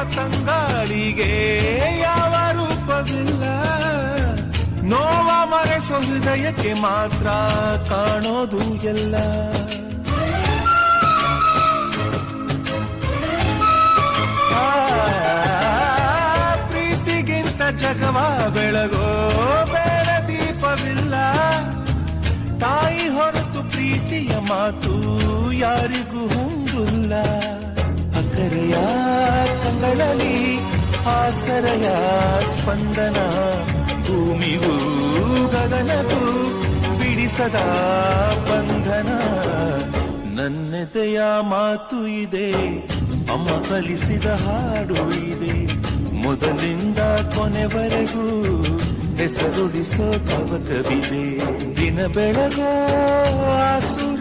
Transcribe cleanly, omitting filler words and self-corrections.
ತಂಗಾಳಿಗೆ ಯಾವ ರೂಪವಿಲ್ಲ. ನೋವ ಮರೆಸೋ ಹೃದಯಕ್ಕೆ ಮಾತ್ರ ಕಾಣೋದು ಎಲ್ಲ. ಪ್ರೀತಿಗಿಂತ ಜಗವ ಬೆಳಗೋ ಬೇರೆ ದೀಪವಿಲ್ಲ. ತಾಯಿ ಹೊರತು ಪ್ರೀತಿಯ ಮಾತು ಯಾರಿಗೂ ಹೊಂದಿಲ್ಲ. ಅಕ್ಕರೆಯ ಕಂಗಳಲ್ಲಿ ಆಸರೆಯ ಸ್ಪಂದನ, ಭೂಮಿಗೂ ಗಗನಗೂ ಬಿಡಿಸದ ಬಂಧನ. ನನ್ನೆದೆಯ ಮಾತು ಇದೆ, ಅಮ್ಮ ಕಲಿಸಿದ ಹಾಡು ಇದೆ. ಮೊದಲಿಂದ ಕೊನೆವರೆಗೂ ಹೆಸರುಳಿಸೋ ತವಕವಿದೆ. ದಿನ ಬೆಳಗೋ ಆಸು